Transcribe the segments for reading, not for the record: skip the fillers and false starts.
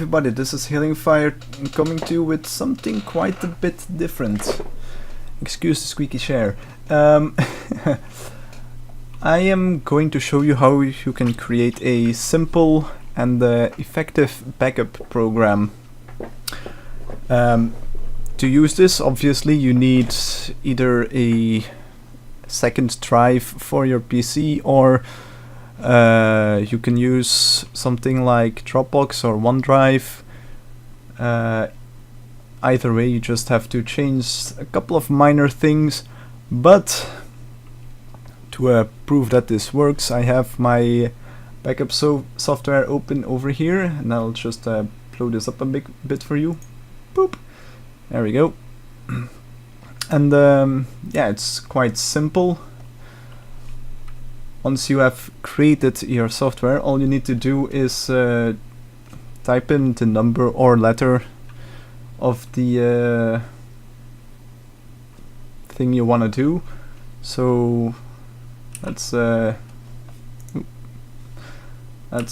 everybody, this is Healing Fire coming to you with something quite a bit different. Excuse the squeaky chair. I am going to show you how you can create a simple and effective backup program. To use this, obviously you need either a second drive for your PC, or you can use something like Dropbox or OneDrive. Either way, you just have to change a couple of minor things, but to prove that this works, I have my backup software open over here, and I'll just blow this up a bit for you. Boop. There we go. And yeah, it's quite simple. Once you have created your software, all you need to do is type in the number or letter of the thing you want to do. So let's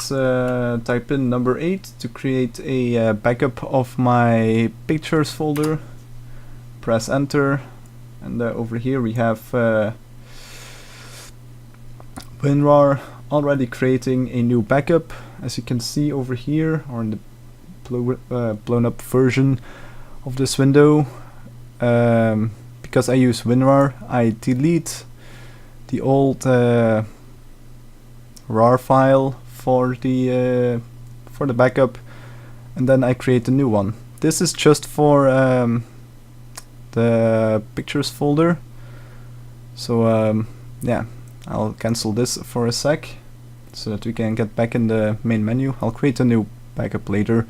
type in number 8 to create a backup of my pictures folder. Press enter, and over here we have WinRAR already creating a new backup, as you can see over here, or in the blown up version of this window. Because I use WinRAR, I delete the old RAR file for the backup, and then I create a new one. This is just for the pictures folder. So yeah, I'll cancel this for a sec so that we can get back in the main menu. I'll create a new backup later.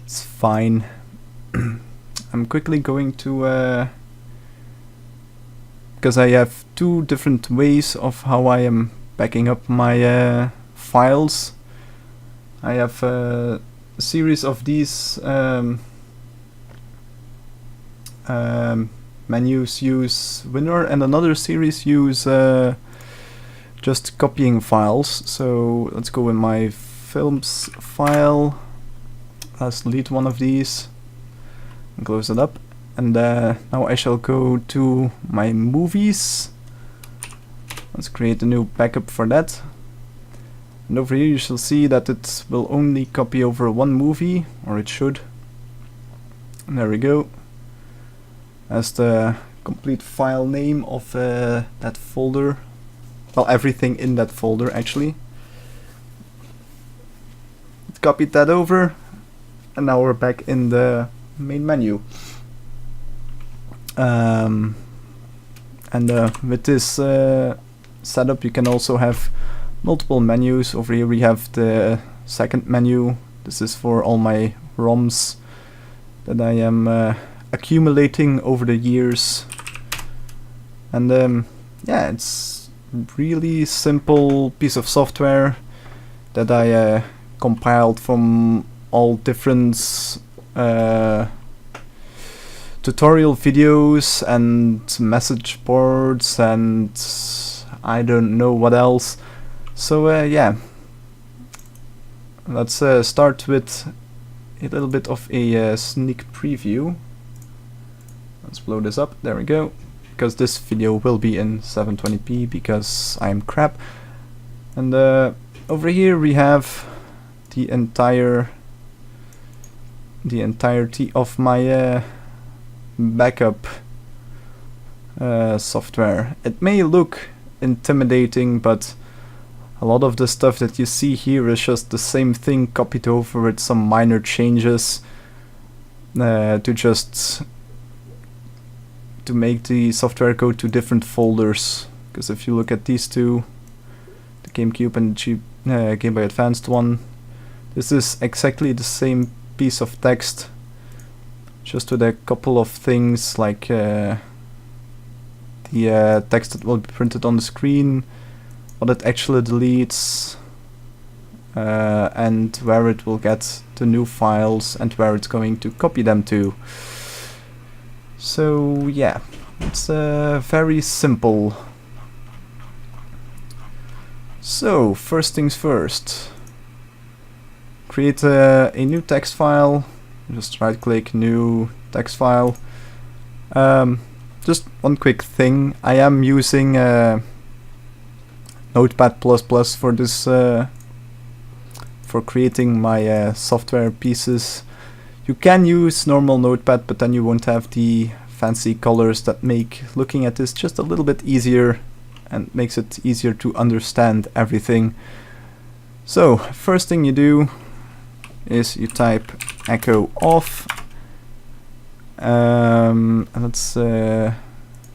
It's fine. I'm quickly going to because I have two different ways of how I am backing up my files. I have a series of these menus use WinRAR, and another series use just copying files. So let's go in my films file. Let's delete one of these and close it up. And now I shall go to my movies. Let's create a new backup for that. And over here you shall see that it will only copy over one movie, or it should. And there we go. As the complete file name of that folder. Well, everything in that folder actually. It copied that over, and now we're back in the main menu. And with this setup, you can also have multiple menus. Over here we have the second menu. This is for all my ROMs that I am accumulating over the years. And yeah, it's really simple piece of software that I compiled from all different tutorial videos and message boards and I don't know what else. So yeah, let's start with a little bit of a sneak preview. Let's blow this up. There we go. Because this video will be in 720p because I'm crap. And over here we have the entirety of my backup software. It may look intimidating, but a lot of the stuff that you see here is just the same thing copied over with some minor changes to make the software go to different folders. Because if you look at these two, the GameCube and the Game Boy Advanced one, this is exactly the same piece of text, just with a couple of things like the text that will be printed on the screen, what it actually deletes, and where it will get the new files and where it's going to copy them to. So yeah, it's very simple. So first things first, create a new text file. Just right click, new text file. Just one quick thing, I am using Notepad++ for this, for creating my software pieces. You can use normal Notepad, but then you won't have the fancy colors that make looking at this just a little bit easier and makes it easier to understand everything. So first thing you do is you type echo off, and let's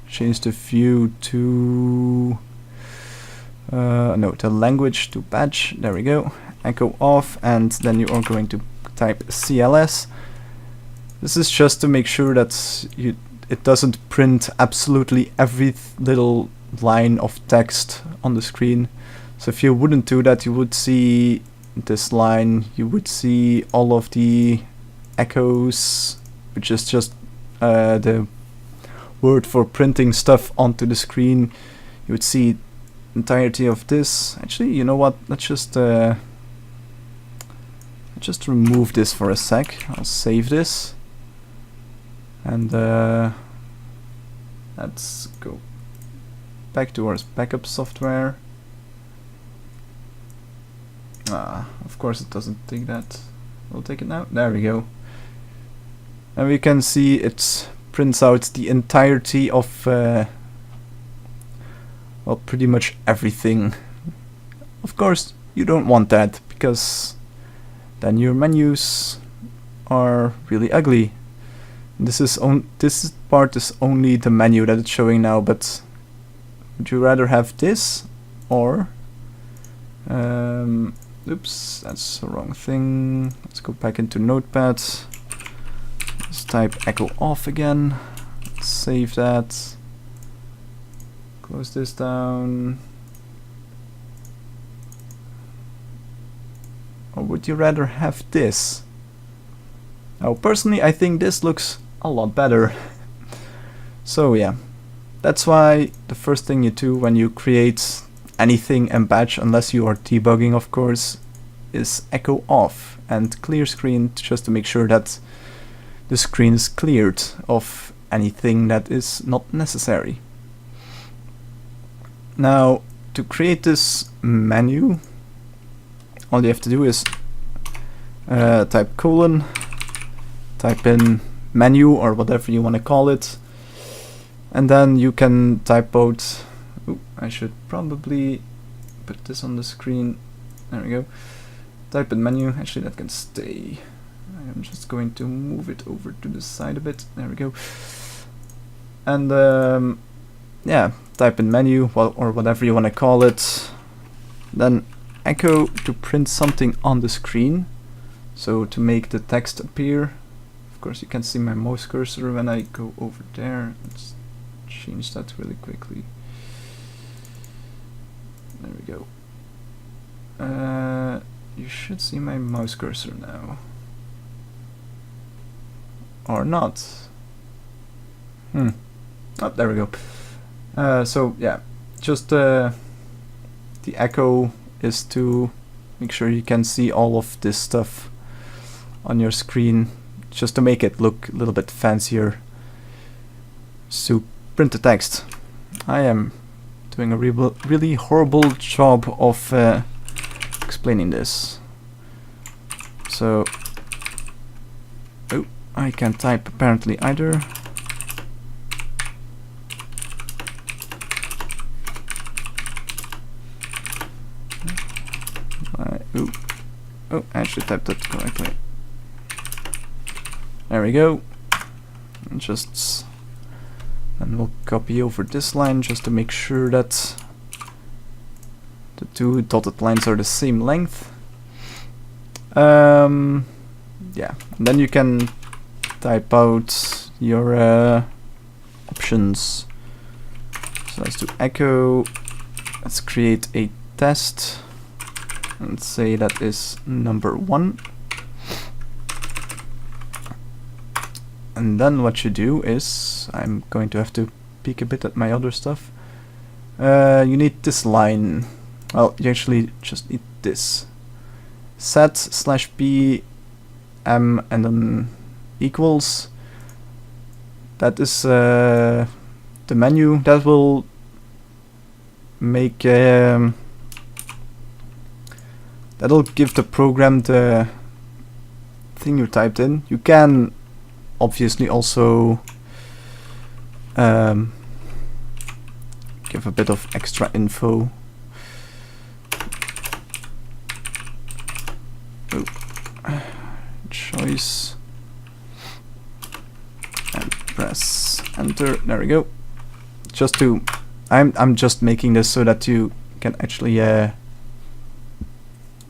change the view to no, the language to badge. There we go. Echo off, and then you are going to type CLS. This is just to make sure that it doesn't print absolutely every little line of text on the screen. So if you wouldn't do that, you would see this line, you would see all of the echoes, which is just the word for printing stuff onto the screen. You would see entirety of this. Actually, you know what? Let's just remove this for a sec. I'll save this, and let's go back to our backup software. Of course it doesn't take that. We'll take it now. There we go. And we can see it prints out the entirety of well, pretty much everything. Of course you don't want that, because then your menus are really ugly. This part is only the menu that it's showing now, but would you rather have this or oops, that's the wrong thing. Let's go back into Notepad. Let's type echo off again. Save that. Close this down. Or would you rather have this? Now, personally, I think this looks a lot better. So yeah, that's why the first thing you do when you create anything in batch, unless you are debugging of course, is echo off and clear screen, just to make sure that the screen is cleared of anything that is not necessary. Now, to create this menu, all you have to do is type colon, type in menu or whatever you want to call it, and then you can type out, I should probably put this on the screen, there we go, type in menu, actually that can stay, I'm just going to move it over to the side a bit, there we go, and yeah, type in menu or whatever you want to call it, then echo to print something on the screen, so to make the text appear. Of course you can see my mouse cursor when I go over there. Let's change that really quickly. There we go. You should see my mouse cursor now. Or not. Oh, there we go. So yeah, just the echo is to make sure you can see all of this stuff on your screen, just to make it look a little bit fancier. So print the text. I am doing a really horrible job of explaining this. So, oh, I can't type apparently either. Oh, I actually typed that correctly. There we go. And we'll copy over this line just to make sure that the two dotted lines are the same length. Yeah, and then you can type out your options. So let's do echo. Let's create a test. And say that is number 1. And then what you do is, I'm going to have to peek a bit at my other stuff. You need this line. Well, you actually just need this. set/p m and then equals. That is the menu that will make that'll give the program the thing you typed in. You can obviously also give a bit of extra info. Choice and press enter. There we go. Just to I'm just making this so that you can actually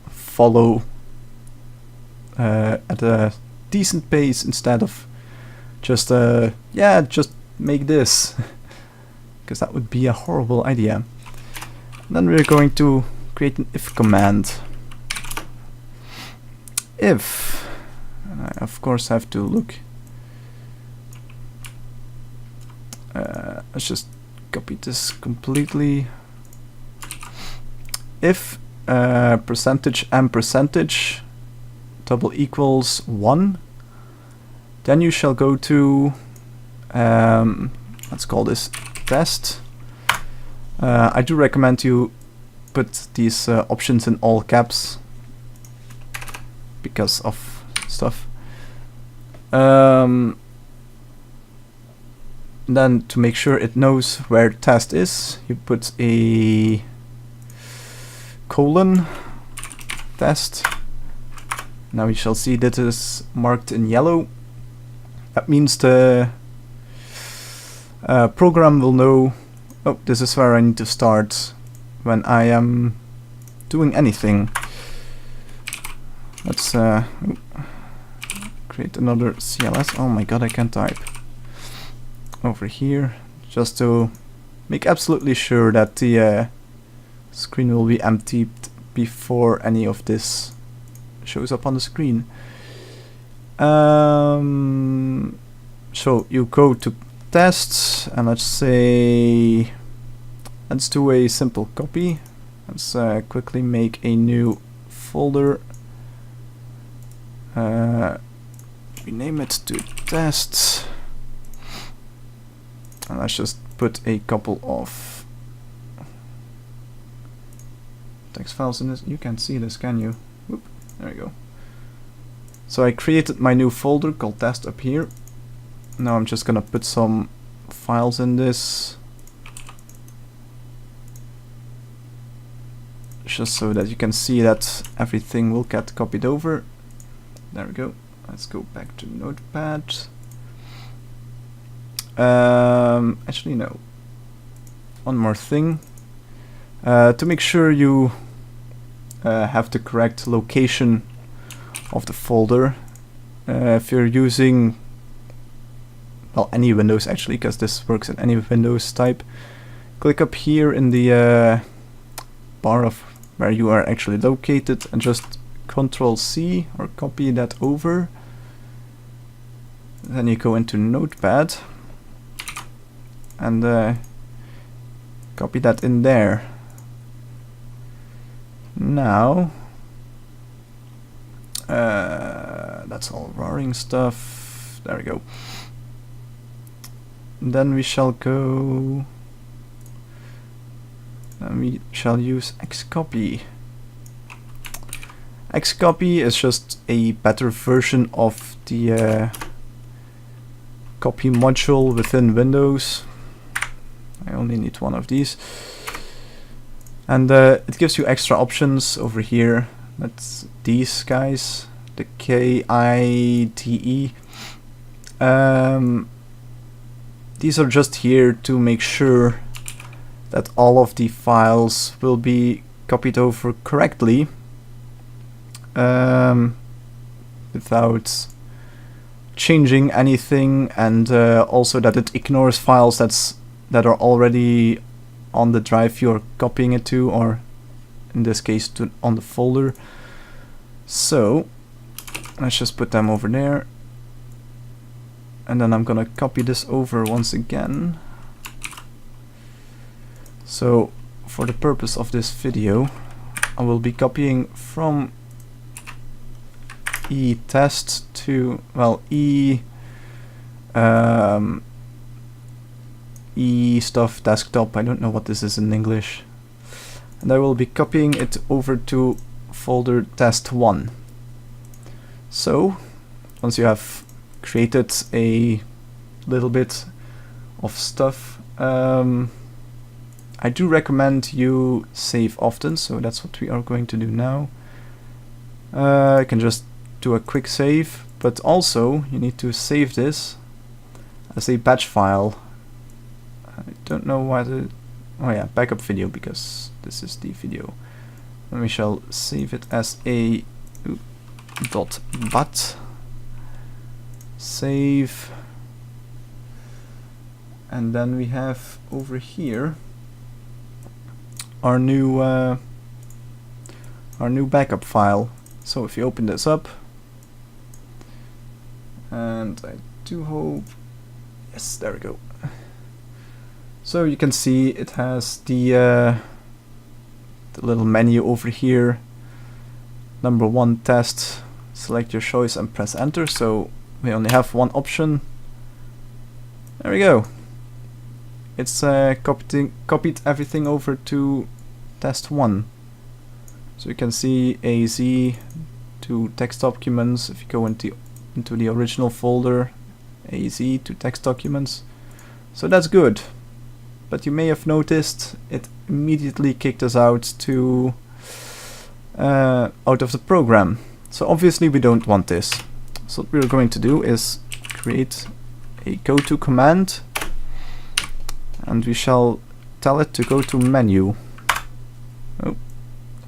follow at a decent pace instead of just yeah, just make this, because that would be a horrible idea. Then we're going to create an if command. If, and I of course have to look, let's just copy this completely. If percentage and percentage double equals 1, then you shall go to let's call this test. I do recommend you put these options in all caps because of stuff. Then to make sure it knows where test is, you put a colon test. Now we shall see that it is marked in yellow. That means the program will know, oh, this is where I need to start when I am doing anything. Let's create another CLS. Oh my god, I can't type. Over here, just to make absolutely sure that the screen will be emptied before any of this shows up on the screen. So you go to tests and let's say, let's do a simple copy. Let's quickly make a new folder. Rename it to tests. And let's just put a couple of text files in this. You can't see this, can you? Whoop, there we go. So I created my new folder called test up here. Now I'm just gonna put some files in this, just so that you can see that everything will get copied over. There we go. Let's go back to Notepad. Actually no. One more thing. To make sure you have the correct location of the folder. If you're using, well, any Windows actually, because this works in any Windows type, click up here in the bar of where you are actually located and just Ctrl-C or copy that over. Then you go into Notepad and copy that in there. Now that's all roaring stuff. There we go. And then we shall go and we shall use xcopy. Xcopy is just a better version of the copy module within Windows. I only need one of these. And it gives you extra options over here. That's these guys, the KIDE. These are just here to make sure that all of the files will be copied over correctly, without changing anything, and also that it ignores files that are already on the drive you're copying it to, or in this case on the folder. So let's just put them over there, and then I'm gonna copy this over once again. So for the purpose of this video, I will be copying from e test to, well, e stuff desktop. I don't know what this is in English. And I will be copying it over to folder test1. So once you have created a little bit of stuff, I do recommend you save often, so that's what we are going to do now. I can just do a quick save, but also you need to save this as a batch file. I don't know why oh yeah, backup video, because this is the video. And we shall save it as a .bat. Save. And then we have over here our new backup file. So if you open this up, and I do hope, yes, there we go. So you can see it has the little menu over here. Number 1 test. Select your choice and press enter. So we only have one option. There we go. It's copied everything over to test1. So you can see AZ to text documents. If you go into the original folder, AZ to text documents. So that's good. But you may have noticed it immediately kicked us out to out of the program. So obviously we don't want this. So what we're going to do is create a GOTO command, and we shall tell it to go to menu. Oh,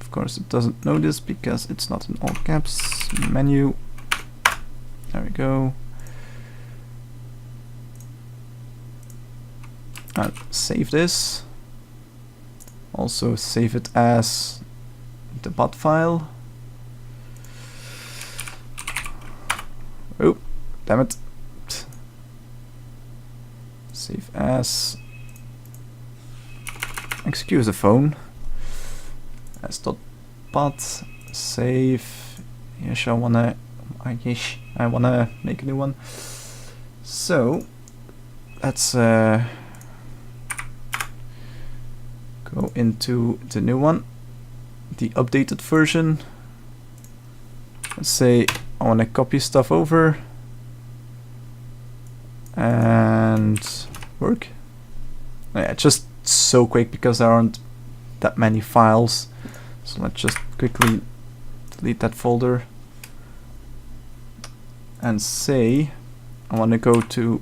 of course it doesn't know this because it's not in all caps. Menu. There we go. And save this. Also save it as the bat file. Oh, damn it. Save as, excuse the phone, as .bat. Save. Yes, I wanna make a new one. So let's go into the new one, the updated version. Let's say I want to copy stuff over and work. Yeah, it's just so quick because there aren't that many files. So let's just quickly delete that folder and say I want to go to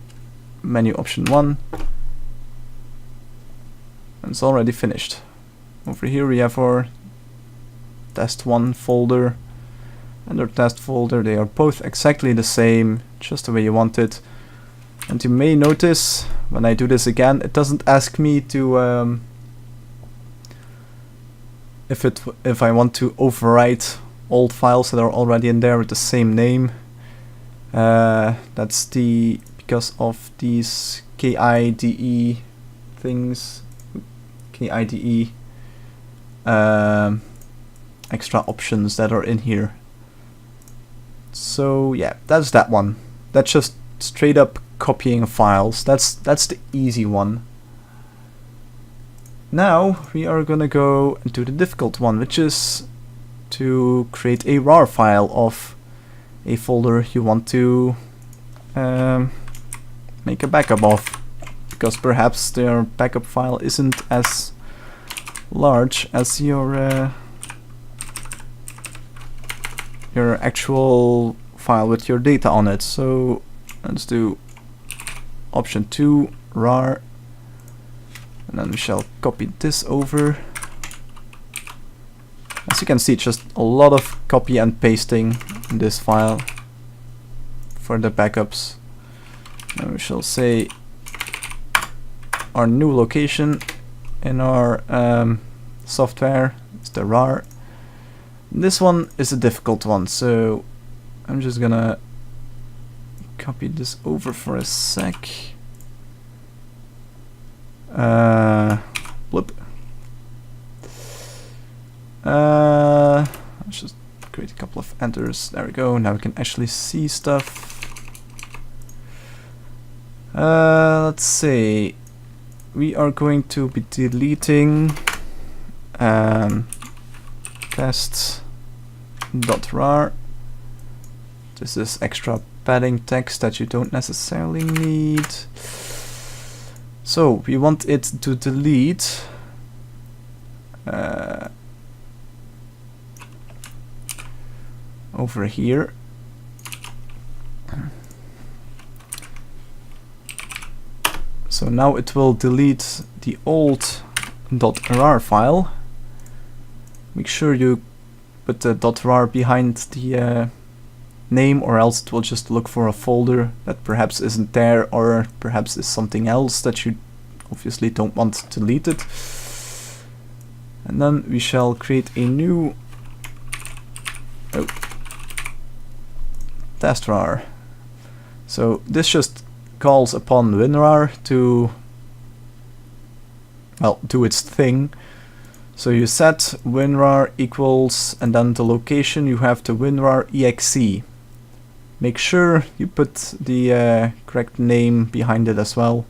menu option 1. And it's already finished. Over here we have our test1 folder and our test folder. They are both exactly the same, just the way you want it. And you may notice when I do this again, it doesn't ask me to if I want to overwrite old files that are already in there with the same name. That's because of these KIDE things. KIDE extra options that are in here. So yeah, that's that one. That's just straight up copying files. That's the easy one. Now we are gonna go into the difficult one, which is to create a RAR file of a folder you want to make a backup of, because perhaps their backup file isn't as large as your actual file with your data on it. So let's do option 2, RAR, and then we shall copy this over. As you can see, it's just a lot of copy and pasting in this file for the backups. And we shall say our new location in our software is the RAR. This one is a difficult one, so I'm just gonna copy this over for a sec. Bloop. Let's just create a couple of enters. There we go. Now we can actually see stuff. Let's see. We are going to be deleting test.rar. This is extra padding text that you don't necessarily need. So we want it to delete over here. So now it will delete the old .rar file. Make sure you put the .rar behind the name, or else it will just look for a folder that perhaps isn't there, or perhaps is something else that you obviously don't want deleted. And then we shall create a new test.rar. So this just calls upon WinRAR to, well, do its thing. So you set WinRAR equals, and then the location you have the WinRAR exe. Make sure you put the correct name behind it as well.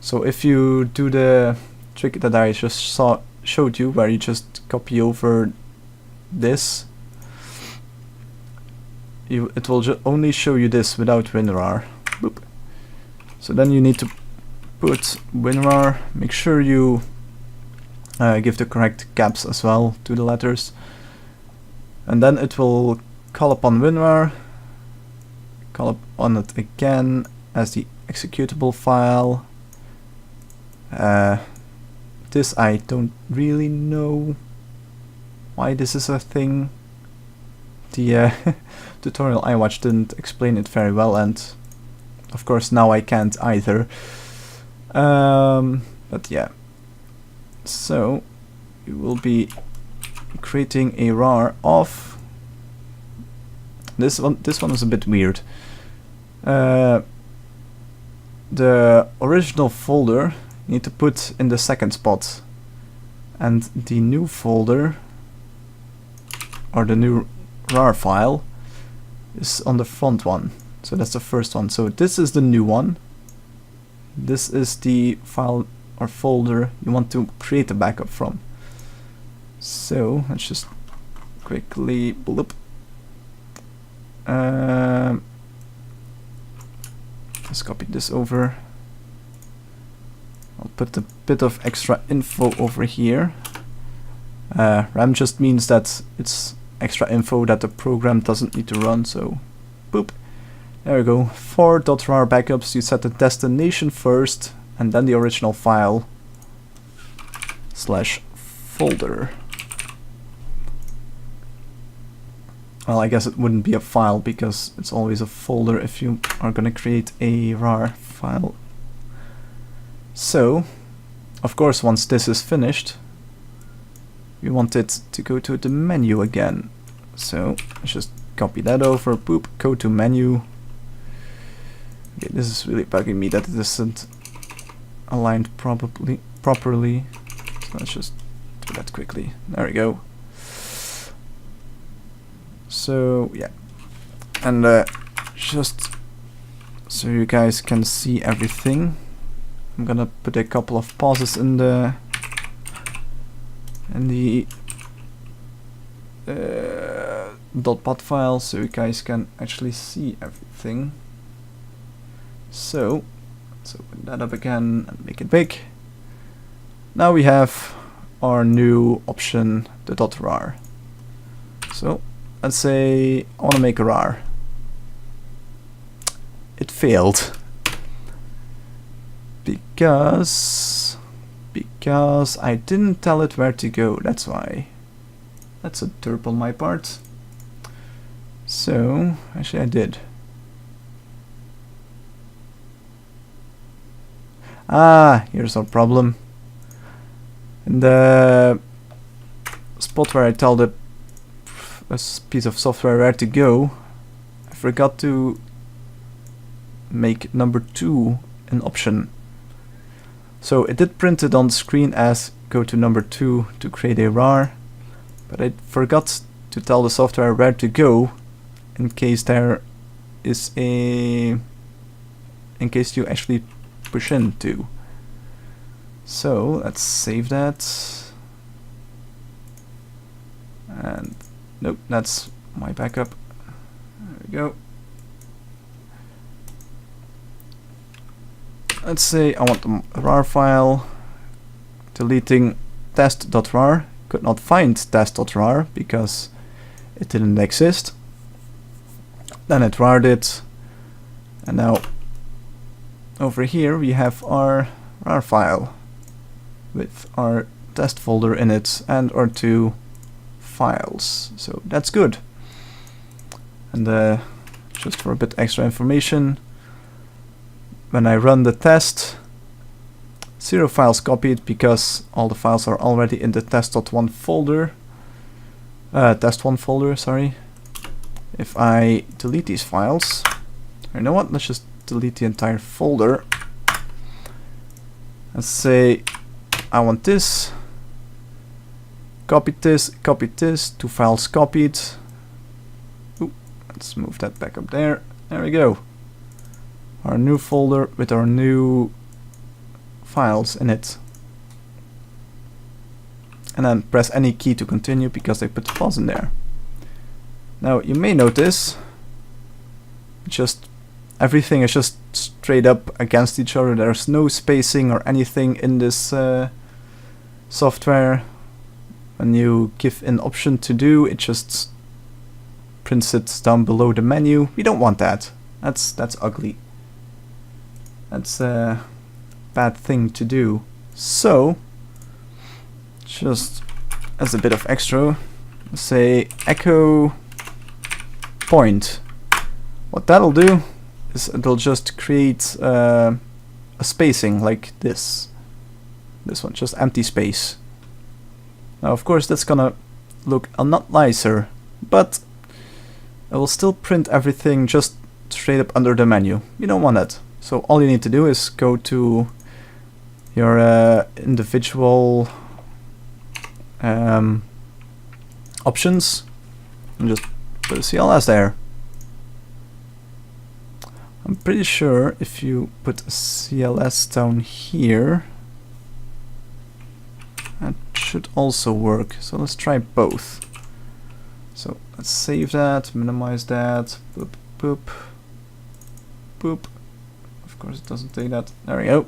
So if you do the trick that I just showed you, where you just copy over this, it will only show you this without WinRAR. Boop. So then you need to put WinRAR. Make sure you give the correct caps as well to the letters, and then it will call upon WinRAR, call upon it again as the executable file. This I don't really know why this is a thing. The tutorial I watched didn't explain it very well, and of course now I can't either. But yeah. So we will be creating a RAR of this one. This one is a bit weird. The original folder you need to put in the second spot, and the new folder, or the new RAR file, is on the front one. So that's the first one. So this is the new one. This is the file or folder you want to create a backup from. So let's just quickly bloop. Let's copy this over. I'll put a bit of extra info over here. RAM just means that it's extra info that the program doesn't need to run, so boop. There we go. For .rar backups, you set the destination first, and then the original file /folder. Well, I guess it wouldn't be a file because it's always a folder if you are going to create a RAR file. So, of course, once this is finished, we want it to go to the menu again. So let's just copy that over, boop, go to menu. Okay, this is really bugging me that it isn't aligned properly. So let's just do that quickly. There we go. So yeah, and just so you guys can see everything, I'm gonna put a couple of pauses in the .bat file so you guys can actually see everything. So let's open that up again and make it big. Now we have our new option, the .rar. So let's say I want to make a RAR. It failed because I didn't tell it where to go. That's why. That's a derp on my part. So actually I did. Here's our problem. In the spot where I tell the piece of software where to go, I forgot to make number 2 an option. So it did print it on the screen as go to number 2 to create a RAR, but I forgot to tell the software where to go in case there is in case you actually push into. So let's save that. And nope, that's my backup. There we go. Let's say I want the RAR file. Deleting test.rar. Could not find test.rar because it didn't exist. Then it RAR'd it. And now over here we have our RAR file with our test folder in it and our 2 files. So that's good. And just for a bit extra information, when I run the test, 0 files copied because all the files are already in the test.1 folder. Test1 folder, sorry. If I delete these files, you know what? Let's just delete the entire folder. Let's say I want this. Copy this, 2 files copied. Ooh, let's move that back up there. There we go. Our new folder with our new files in it. And then press any key to continue because they put the files in there. Now you may notice just everything is just straight up against each other. There's no spacing or anything in this software. When you give an option to do, it just prints it down below the menu. We don't want that. That's ugly. That's a bad thing to do. So just as a bit of extra, say echo point. What that'll do is it'll just create a spacing like this. This one, just empty space. Now of course that's gonna look a lot nicer, but it will still print everything just straight up under the menu. You don't want that. So all you need to do is go to your individual options and just put a CLS there. I'm pretty sure if you put a CLS down here, that should also work. So let's try both. So let's save that, minimize that, boop, boop, boop. Of course it doesn't take that. There we go.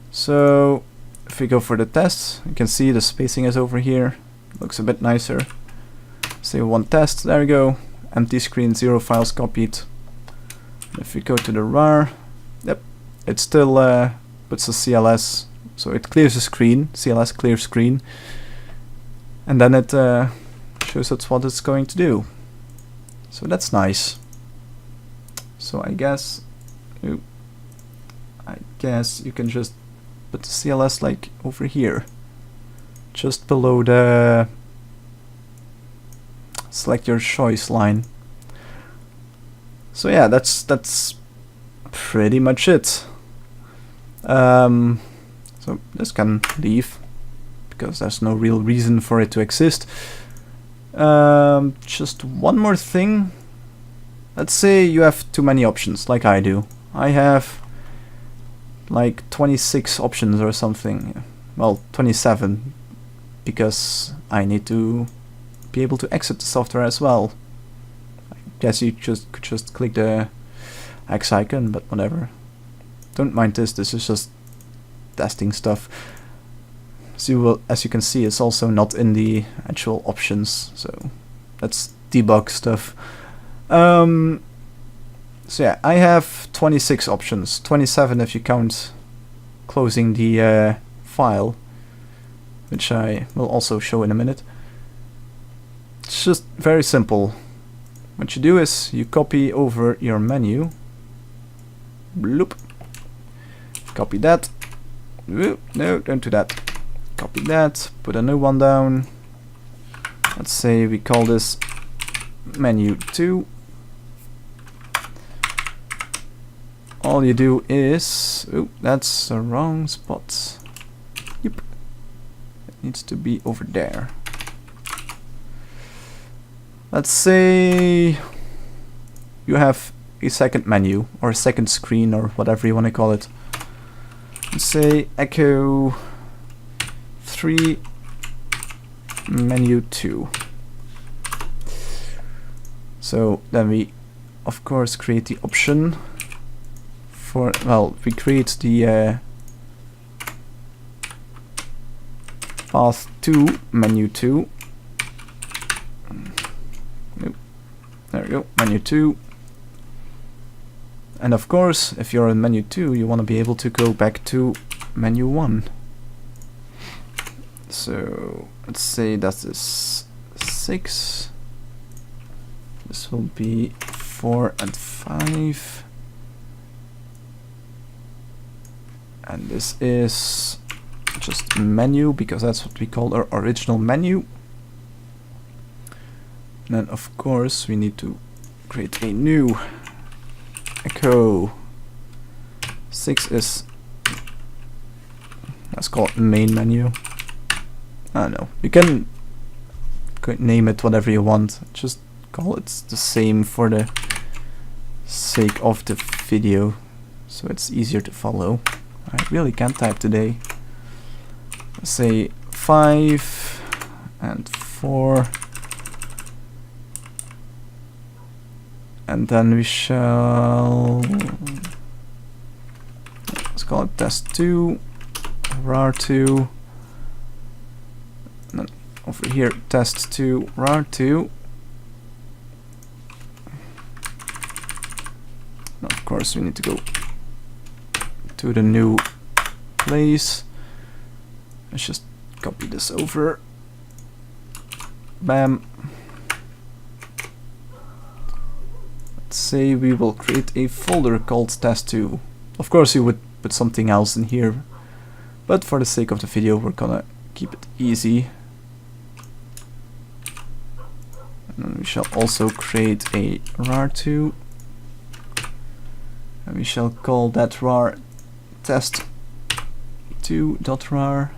So if we go for the test, you can see the spacing is over here. Looks a bit nicer. Say we want test, there we go. Empty screen, 0 files copied. If we go to the RAR, yep, it still puts a CLS, so it clears the screen, CLS clear screen, and then it shows us what it's going to do. So that's nice. So I guess you can just put the CLS like over here, just below the select your choice line. So yeah, that's pretty much it. So this can leave because there's no real reason for it to exist. Just one more thing. Let's say you have too many options, like I do. I have like 26 options or something. Well, 27, because I need to be able to exit the software as well. I guess you could just click the X icon, but whatever. Don't mind this. This is just testing stuff. So as you can see, it's also not in the actual options. So that's debug stuff. So yeah, I have 26 options, 27 if you count closing the file, which I will also show in a minute. It's just very simple. What you do is you copy over your menu, bloop, copy that, no, don't do that, copy that, put a new one down. Let's say we call this menu 2. All you do is, oh, that's the wrong spot. Yep, it needs to be over there. Let's say you have a second menu or a second screen or whatever you want to call it. Let's say echo 3 menu 2. So then we of course create the option for, well, we create the path to menu 2. Nope. There we go, menu 2. And of course, if you're in menu 2, you want to be able to go back to menu 1. So let's say that is 6. This will be 4 and 5. And this is just menu, because that's what we call our original menu. And then of course we need to create a new echo 6 is, let's call it main menu. I don't know, you can name it whatever you want, just call it the same for the sake of the video, so it's easier to follow. I really can't type today. Let's say 5 and 4, and then we shall, let's call it test2 RAR2, and then over here test2 RAR2. And of course we need to go to the new place. Let's just copy this over. Bam. Let's say we will create a folder called test2. Of course you would put something else in here, but for the sake of the video we're gonna keep it easy. And then we shall also create a RAR2, and we shall call that RAR test2.rar.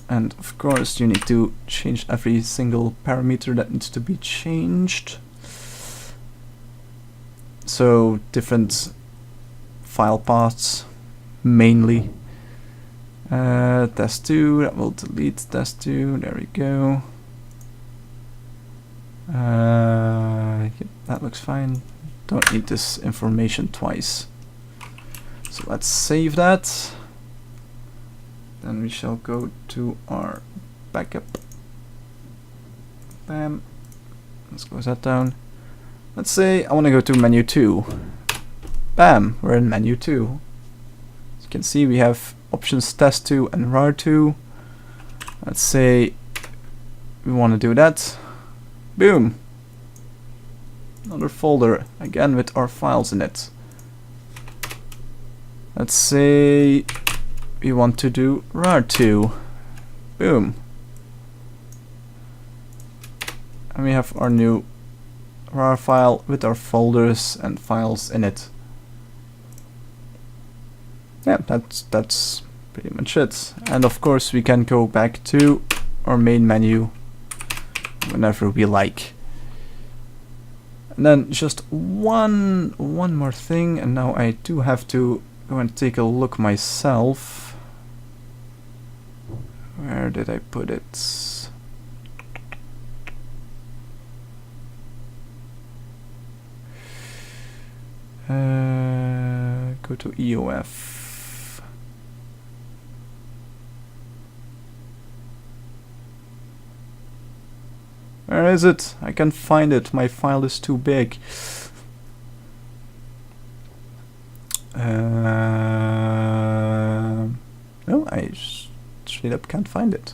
And of course you need to change every single parameter that needs to be changed. So different file paths mainly. Test2, that will delete test2, there we go. Yep, that looks fine. Don't need this information twice. So let's save that. Then we shall go to our backup. Bam. Let's close that down. Let's say I want to go to menu 2. Bam, we're in menu 2. As you can see, we have options test2 and RAR2. Let's say we want to do that. Boom. Another folder, again with our files in it. Let's say we want to do RAR2. Boom. And we have our new RAR file with our folders and files in it. Yeah, that's pretty much it. And of course we can go back to our main menu whenever we like. And then just one more thing, and now I do have to go and take a look myself. Where did I put it? Go to EOF. Where is it? I can't find it. My file is too big. No, I straight up can't find it.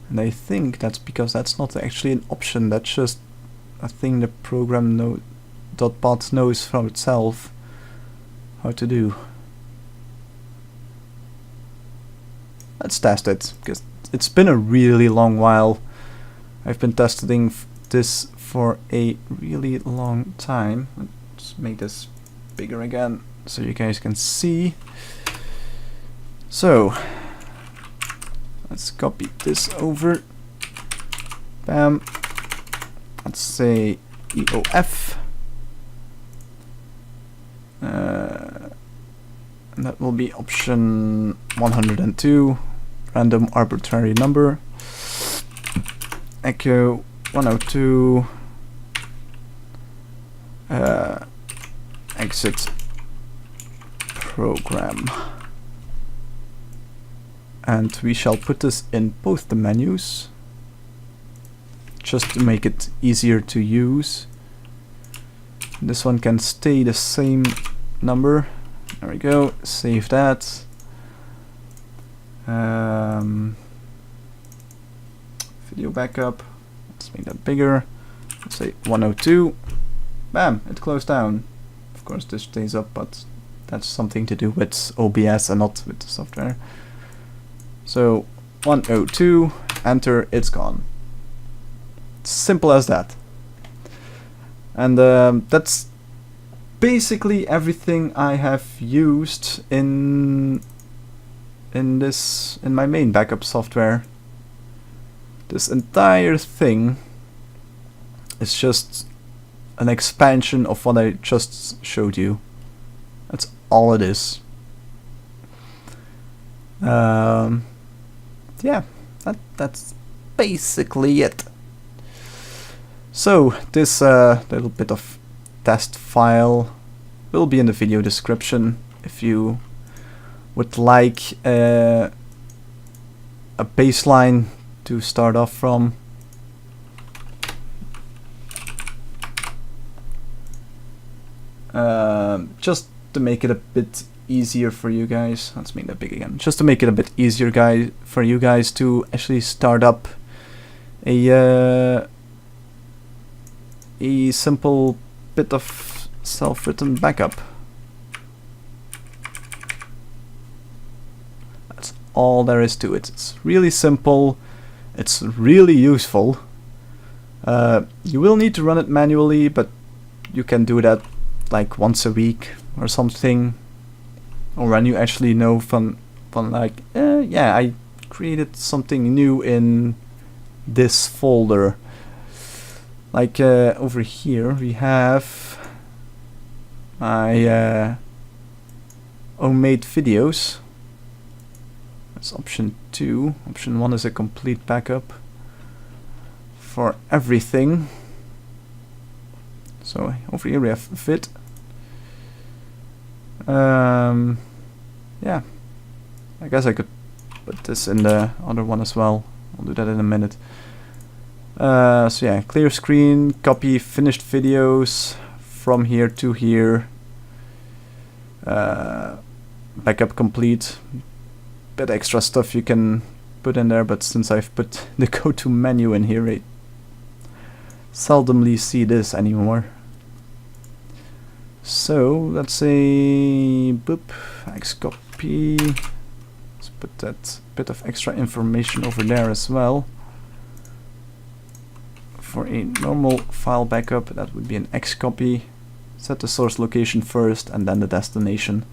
And I think that's because that's not actually an option. That's just a thing the program .bat knows from itself how to do. Let's test it, because it's been a really long while. I've been testing this for a really long time. Let's make this bigger again so you guys can see. So let's copy this over. Bam. Let's say EOF. And that will be option 102, random arbitrary number. Echo 102. Exit program. And we shall put this in both the menus, just to make it easier to use. This one can stay the same number. There we go. Save that. Video backup. Let's make that bigger. Let's say 102. Bam! It closed down. Of course, this stays up, but that's something to do with OBS and not with the software. So 102. Enter. It's gone. Simple as that. And that's basically everything I have used in my main backup software. This entire thing is just an expansion of what I just showed you. That's all it is. Yeah, that's basically it. So this little bit of test file will be in the video description if you would like a baseline to start off from. Just to make it a bit easier for you guys. Let's make that big again. Just to make it a bit easier, for you guys to actually start up a simple bit of self-written backup. That's all there is to it. It's really simple. It's really useful. You will need to run it manually, but you can do that like once a week or something, or when you actually know from like, yeah, I created something new in this folder. Like over here we have my homemade videos. That's option 2. Option 1 is a complete backup for everything. So over here we have vid. Yeah, I guess I could put this in the other one as well. I'll do that in a minute. So yeah, clear screen, copy finished videos from here to here. Backup complete. Bit extra stuff you can put in there, but since I've put the GOTO menu in here, I seldomly see this anymore. So let's say boop, xcopy. Let's put that bit of extra information over there as well. For a normal file backup, that would be an xcopy. Set the source location first and then the destination.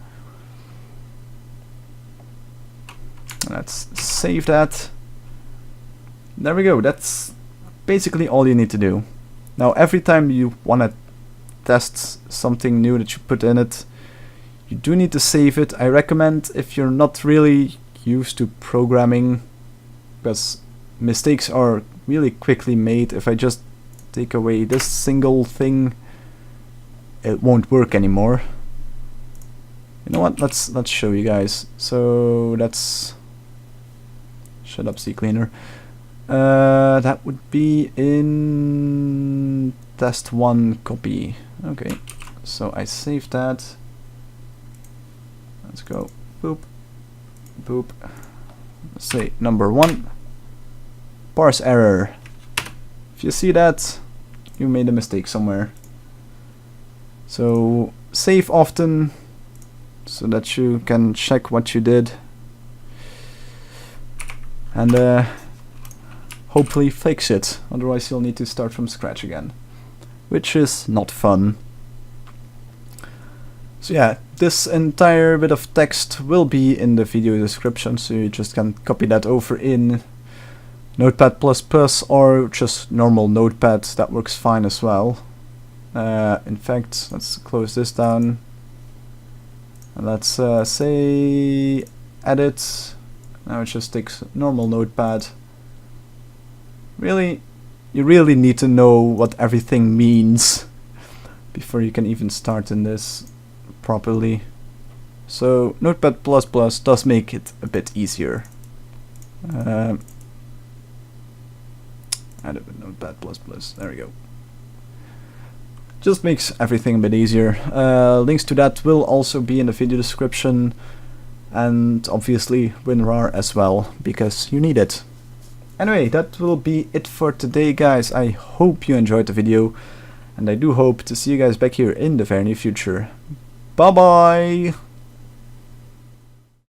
Let's save that. There we go. That's basically all you need to do. Now every time you want to test something new that you put in it, you do need to save it. I recommend, if you're not really used to programming, because mistakes are really quickly made. If I just take away this single thing, it won't work anymore. You know what? Let's show you guys. So that's shut up, CCleaner. That would be in test 1 copy. Okay, so I saved that. Let's go. Boop, boop. Let's say number 1. Parse error. If you see that, you made a mistake somewhere. So save often so that you can check what you did, and hopefully fix it. Otherwise you'll need to start from scratch again, which is not fun. So yeah, this entire bit of text will be in the video description, so you just can copy that over in Notepad++ or just normal Notepad. That works fine as well. In fact, let's close this down and let's say edit. Now it just takes normal Notepad. Really, you really need to know what everything means before you can even start in this properly. So Notepad++ does make it a bit easier. Add it with Notepad++, there we go. Just makes everything a bit easier. Links to that will also be in the video description, and obviously WinRAR as well, because you need it. Anyway, that will be it for today, guys. I hope you enjoyed the video, and I do hope to see you guys back here in the very near future. Bye bye!